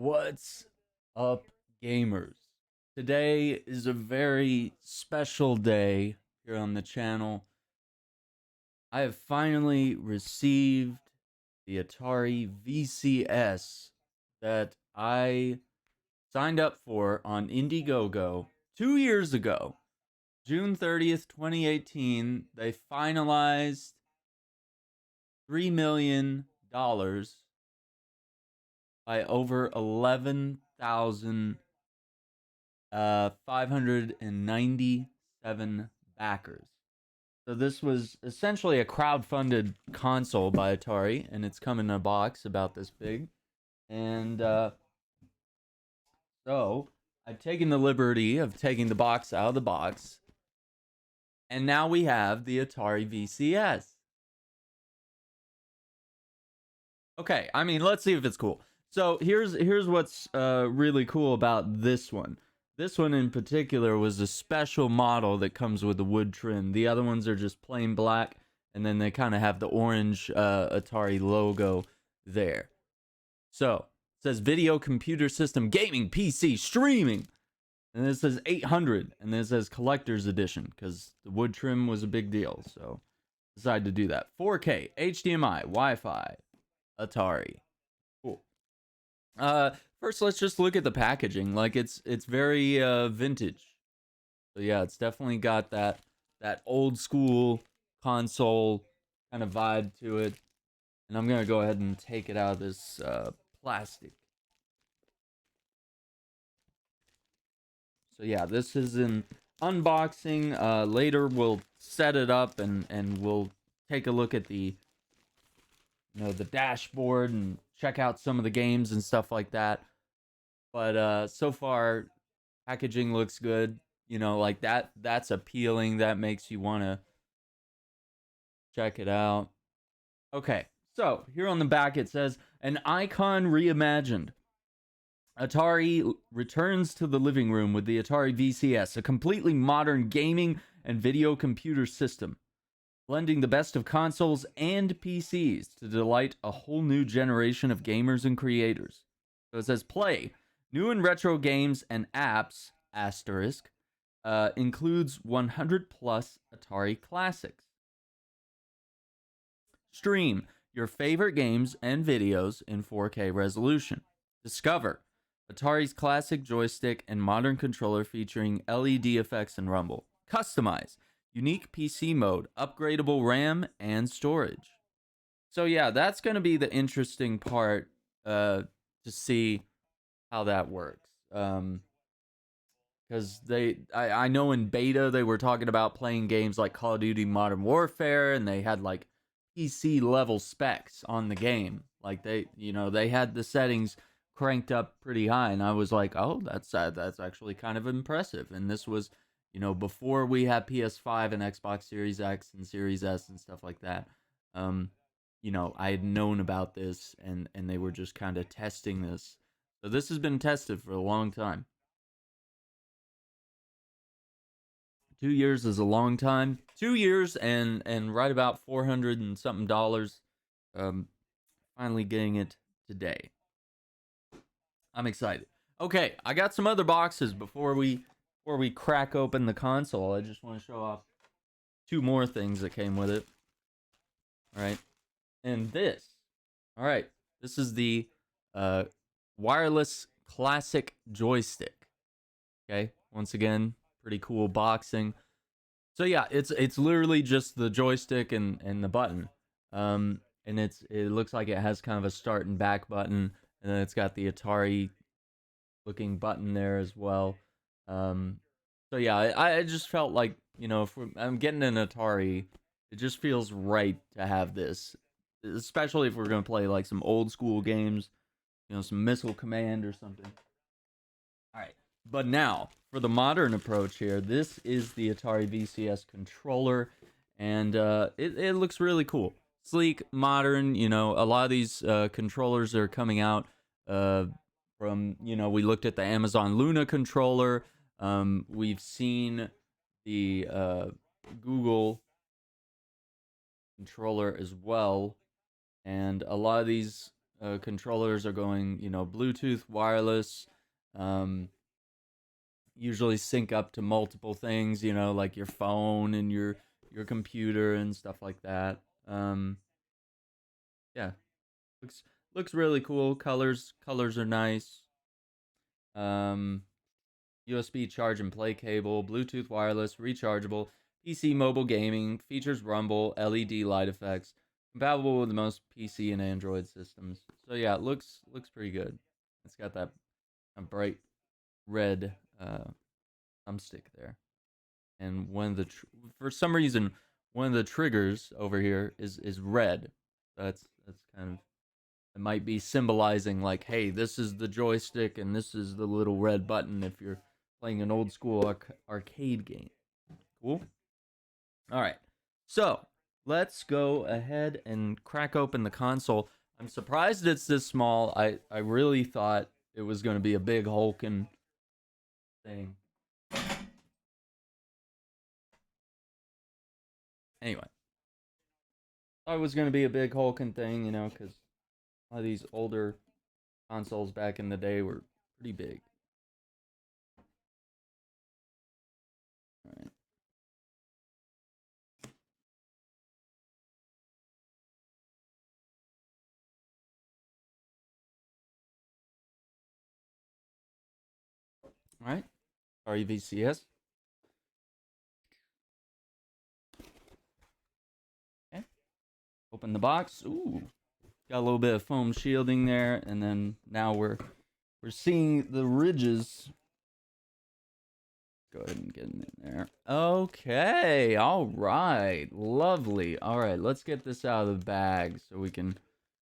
What's up, gamers? Today is a very special day here on the channel. I have finally received the Atari VCS that I signed up for on Indiegogo 2 years ago. June 30th, 2018, they finalized $3 million by over 11,597 backers. So this was essentially a crowd-funded console by Atari, and it's come in a box about this big. And so I've taken the liberty of taking the box out of the box, and now we have the Atari VCS. Okay, I mean, let's see if it's cool. So here's what's really cool about this one. This one in particular was a special model that comes with the wood trim. The other ones are just plain black, and then they kind of have the orange Atari logo there. So it says video computer system gaming PC streaming, and it says 800, and then it says collector's edition because the wood trim was a big deal. So decided to do that. 4K HDMI Wi-Fi Atari. Cool. First, let's just look at the packaging. Like it's very vintage. So yeah, it's definitely got that old school console kind of vibe to it. And I'm gonna go ahead and take it out of this plastic. So yeah, this is an unboxing. Later we'll set it up and we'll take a look at the the dashboard and check out some of the games and stuff like that. But so far, packaging looks good. Like that's appealing. That makes you want to check it out. Okay, so here on the back it says, an icon reimagined. Atari returns to the living room with the Atari VCS, a completely modern gaming and video computer system, blending the best of consoles and PCs to delight a whole new generation of gamers and creators. So it says, play new and retro games and apps, asterisk, includes 100 plus Atari classics. Stream your favorite games and videos in 4K resolution. Discover Atari's classic joystick and modern controller featuring LED effects and rumble. Customize unique PC mode, upgradable RAM, and storage. So yeah, that's going to be the interesting part to see how that works. Because I know in beta they were talking about playing games like Call of Duty Modern Warfare, and they had like PC level specs on the game. Like they had the settings cranked up pretty high, and I was like, oh, that's actually kind of impressive. And this was, before we had PS5 and Xbox Series X and Series S and stuff like that. I had known about this, and they were just kind of testing this. So this has been tested for a long time. 2 years is a long time. 2 years and right about $400 and something dollars. Finally getting it today. I'm excited. Okay, I got some other boxes before we crack open the console. I just want to show off two more things that came with it. All right, and this. All right, this is the wireless classic joystick. Okay, once again, pretty cool boxing. So yeah, it's literally just the joystick and the button. And it looks like it has kind of a start and back button, and then it's got the Atari looking button there as well. So yeah, I just felt like, if I'm getting an Atari, it just feels right to have this, especially if we're gonna play like some old school games, some Missile Command or something. All right, but now for the modern approach here, this is the Atari VCS controller, and it looks really cool, sleek, modern. A lot of these controllers are coming out from, we looked at the Amazon Luna controller. We've seen the Google controller as well, and a lot of these controllers are going, Bluetooth, wireless. Um, Usually sync up to multiple things, like your phone and your computer and stuff like that. Yeah, looks really cool. Colors are nice. Um, USB charge and play cable, Bluetooth wireless, rechargeable, PC mobile gaming, features rumble, LED light effects, compatible with most PC and Android systems. So yeah, it looks pretty good. It's got that bright red thumbstick there, and for some reason one of the triggers over here is red. That's kind of, it might be symbolizing like, hey, this is the joystick and this is the little red button if you're playing an old school arcade game. Cool. All right. So let's go ahead and crack open the console. I'm surprised it's this small. I really thought it was going to be a big hulking thing. Anyway, thought it was going to be a big hulking thing, because a lot of these older consoles back in the day were pretty big. All right. All right. Atari VCS. Okay. Open the box. Ooh. Got a little bit of foam shielding there, and then now we're seeing the ridges. Go ahead and get in there. Okay, all right, lovely. All right, let's get this out of the bag so we can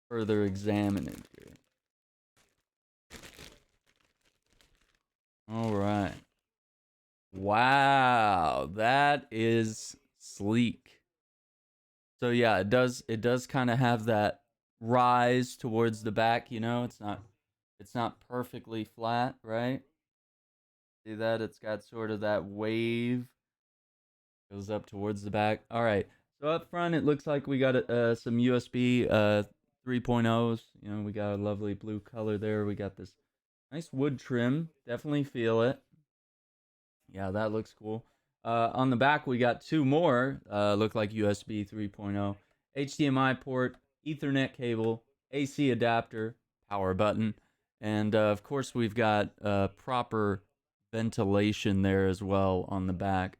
further examine it here. All right. Wow, that is sleek. So yeah, it does kind of have that rise towards the back, it's not perfectly flat, right? See that? It's got sort of that wave. Goes up towards the back. All right. So up front, it looks like we got some USB 3.0s. We got a lovely blue color there. We got this nice wood trim. Definitely feel it. Yeah, that looks cool. On the back, we got two more. Look like USB 3.0, HDMI port, Ethernet cable, AC adapter, power button, and of course we've got proper ventilation there as well on the back.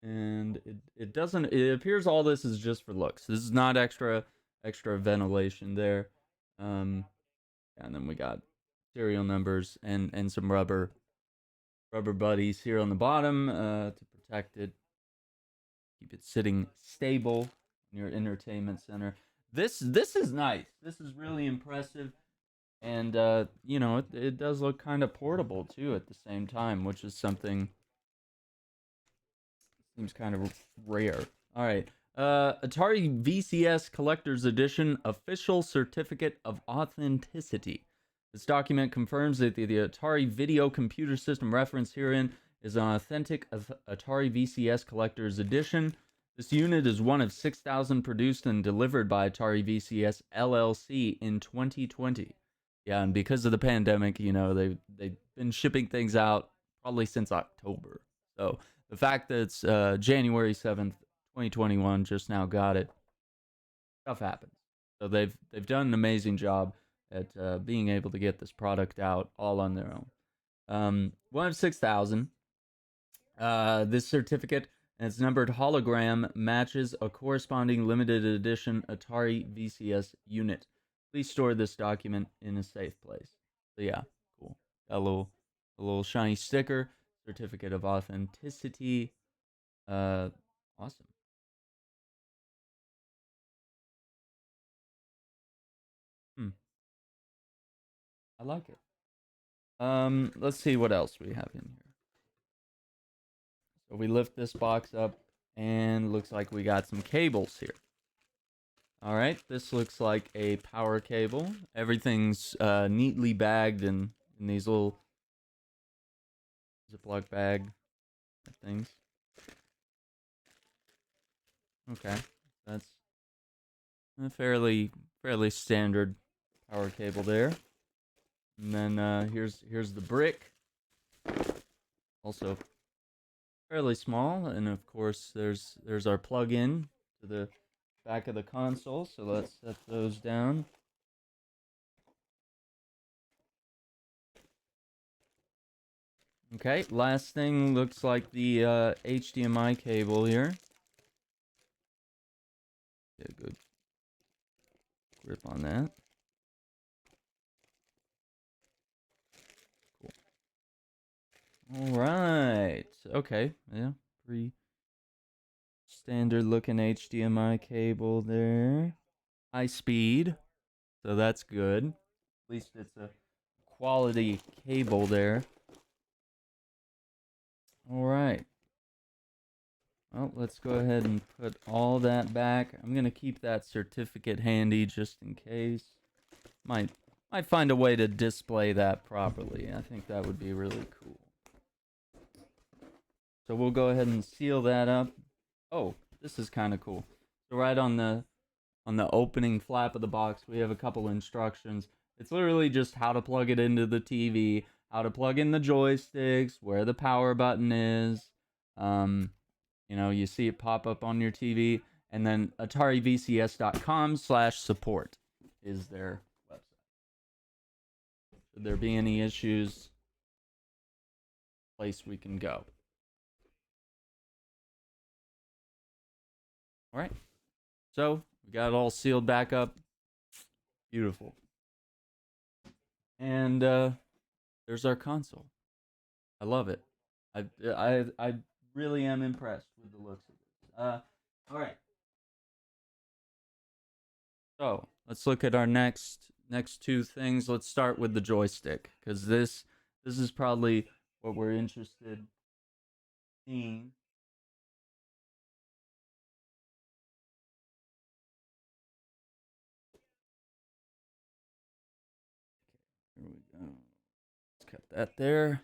And it doesn't, it appears all this is just for looks. This is not extra ventilation there. And then we got serial numbers and some rubber buddies here on the bottom to protect it, keep it sitting stable in your entertainment center. This is nice. This is really impressive, and it does look kind of portable too at the same time, which is something seems kind of rare. All right. Atari VCS Collector's Edition Official Certificate of Authenticity. This document confirms that the Atari Video Computer System reference herein is an authentic Atari VCS Collector's Edition. This unit is one of 6,000 produced and delivered by Atari VCS LLC in 2020. Yeah, and because of the pandemic, they've been shipping things out probably since October. So the fact that it's January 7th, 2021, just now got it, stuff happens. So they've done an amazing job at being able to get this product out all on their own. One of 6,000. This certificate and its numbered hologram matches a corresponding limited edition Atari VCS unit. Please store this document in a safe place. So yeah, cool. Got a little shiny sticker, certificate of authenticity. Awesome. I like it. Let's see what else we have in here. So we lift this box up, and looks like we got some cables here. All right, this looks like a power cable. Everything's neatly bagged in these little Ziploc bag things. Okay, that's fairly fairly standard power cable there. And then here's the brick. Also fairly small, and of course there's our plug-in to the back of the console. So let's set those down. Okay, last thing looks like the HDMI cable here. Get a good grip on that. Cool. All right. Okay. Yeah. Pretty standard looking HDMI cable there. High speed. So that's good. At least it's a quality cable there. All right. Well, let's go ahead and put all that back. I'm going to keep that certificate handy just in case. Might find a way to display that properly. I think that would be really cool. So we'll go ahead and seal that up. Oh, this is kind of cool. So right on the opening flap of the box, we have a couple instructions. It's literally just how to plug it into the TV, how to plug in the joysticks, where the power button is. You know, you see it pop up on your TV, and then AtariVCS.com/support is their website. Should there be any issues, place we can go. All right, so we got it all sealed back up. Beautiful. And there's our console. I love it. I really am impressed with the looks of this. All right. So let's look at our next two things. Let's start with the joystick, because this is probably what we're interested in seeing. Here we go. Let's cut that there.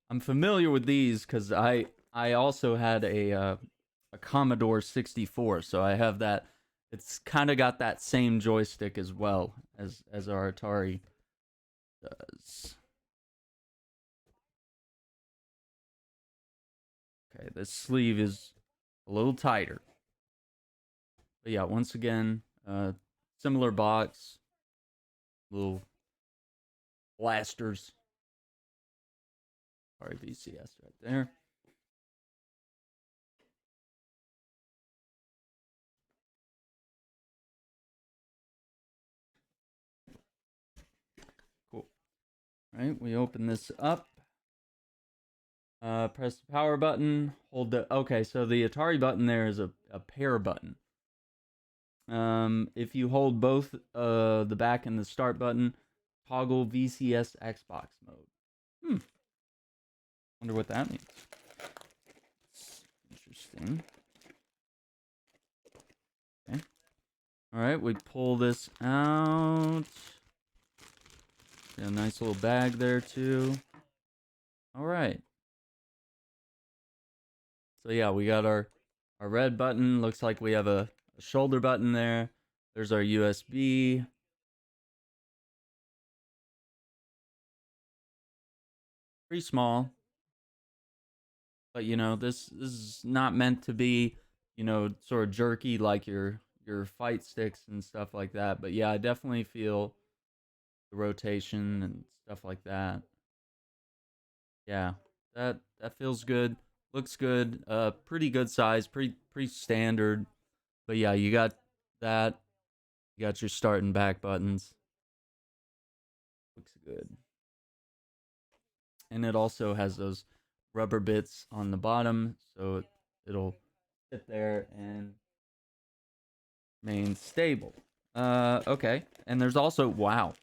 I'm familiar with these because I also had a Commodore 64, so I have that. It's kind of got that same joystick as well as our Atari does. Okay, this sleeve is a little tighter. But yeah, once again, similar box, little blasters. Atari VCS right there. Cool. All right, we open this up. Press the power button. Hold the. Okay, so the Atari button there is a pair button. If you hold both the back and the start button, toggle VCS Xbox mode. Wonder what that means. It's interesting. Okay. All right, we pull this out. Got a nice little bag there too. All right. So yeah, we got our red button. Looks like we have a shoulder button there. There's our USB. Pretty small. But you know, this is not meant to be, you know, sort of jerky like your fight sticks and stuff like that. But yeah, I definitely feel the rotation and stuff like that. Yeah, that feels good. Looks good. Pretty good size. Pretty standard. But yeah, you got that. You got your start and back buttons. Looks good. And it also has those rubber bits on the bottom, so it'll sit there and remain stable. Okay. And there's also, wow,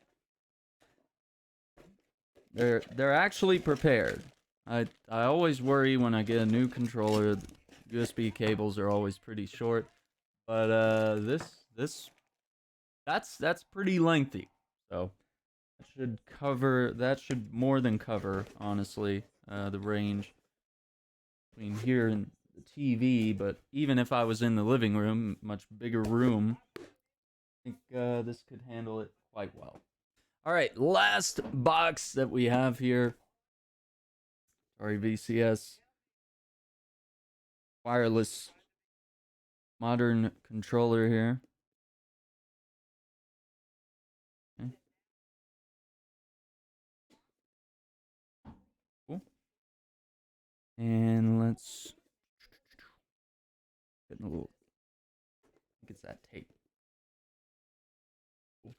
they're actually prepared. I always worry when I get a new controller. USB cables are always pretty short, but that's pretty lengthy. So that should more than cover, honestly, the range between here and the TV. But even if I was in the living room, much bigger room, think this could handle it quite well. All right, last box that we have here. Atari VCS wireless modern controller here. Okay. Cool. And let's get a little. I think it's that tape. Cool.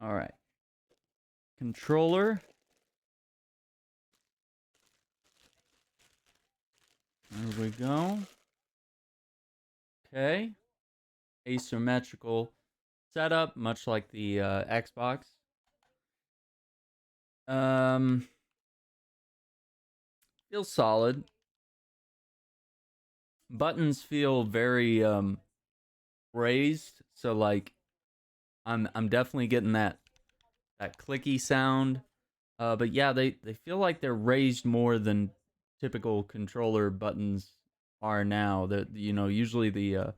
All right. Controller. There we go. Okay. Asymmetrical setup, much like the Xbox. Feels solid. Buttons feel very raised, so like I'm definitely getting that clicky sound. But yeah, they feel like they're raised more than typical controller buttons are now. That usually the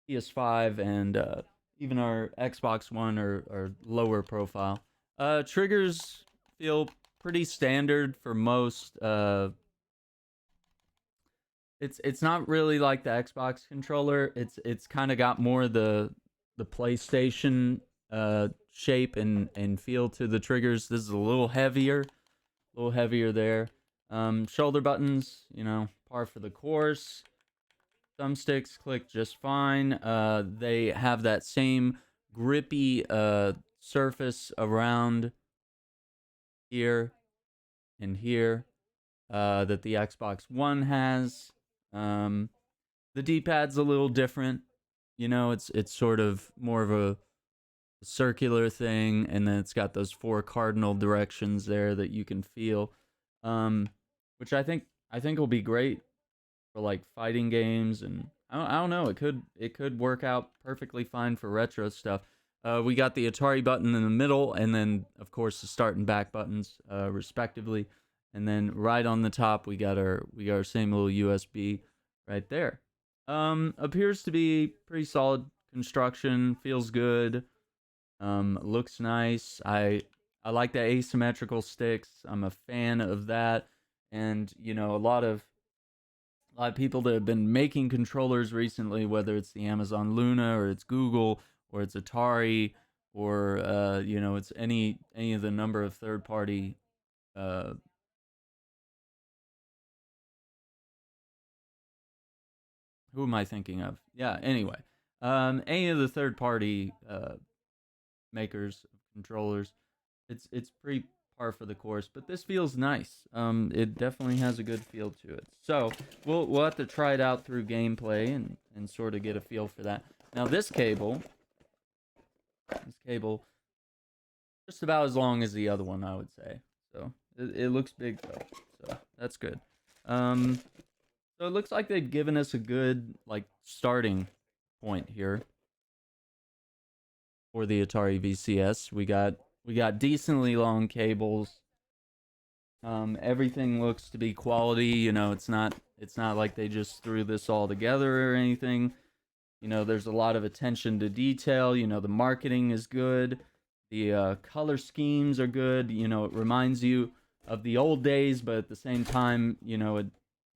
PS5 and even our Xbox One are lower profile. Triggers feel pretty standard for most. It's not really like the Xbox controller. It's kind of got more the PlayStation shape and feel to the triggers. This is a little heavier there. Shoulder buttons, par for the course. Thumbsticks click just fine. They have that same grippy surface around here and here that the Xbox One has. The D-pad's a little different. It's sort of more of a circular thing, and then it's got those 4 cardinal directions there that you can feel, which I think will be great for like fighting games, and I don't know. It could work out perfectly fine for retro stuff. We got the Atari button in the middle, and then of course the start and back buttons, respectively. And then right on the top, we got our same little USB right there. Appears to be pretty solid construction. Feels good. Looks nice. I like the asymmetrical sticks. I'm a fan of that. And a lot of people that have been making controllers recently, whether it's the Amazon Luna or it's Google or it's Atari or it's any of the number of third party who am I thinking of? Yeah, anyway. Any of the third party makers of controllers, it's pretty par for the course, but this feels nice. It definitely has a good feel to it. So we'll have to try it out through gameplay and sort of get a feel for that. Now this cable just about as long as the other one, I would say. So it looks big though, so that's good. So it looks like they've given us a good like starting point here for the Atari VCS. We got decently long cables. Everything looks to be quality. It's not like they just threw this all together or anything. There's a lot of attention to detail. The marketing is good. The color schemes are good. It reminds you of the old days, but at the same time,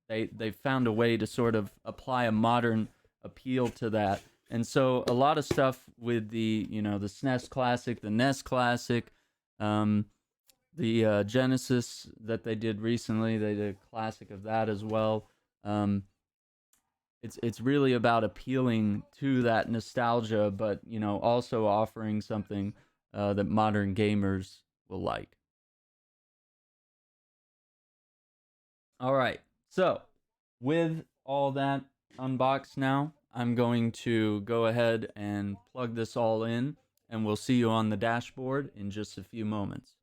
they found a way to sort of apply a modern appeal to that. And so a lot of stuff with the the SNES Classic, the NES Classic, the Genesis that they did recently, they did a classic of that as well. It's really about appealing to that nostalgia, but also offering something that modern gamers will like. All right, so with all that unboxed now, I'm going to go ahead and plug this all in, and we'll see you on the dashboard in just a few moments.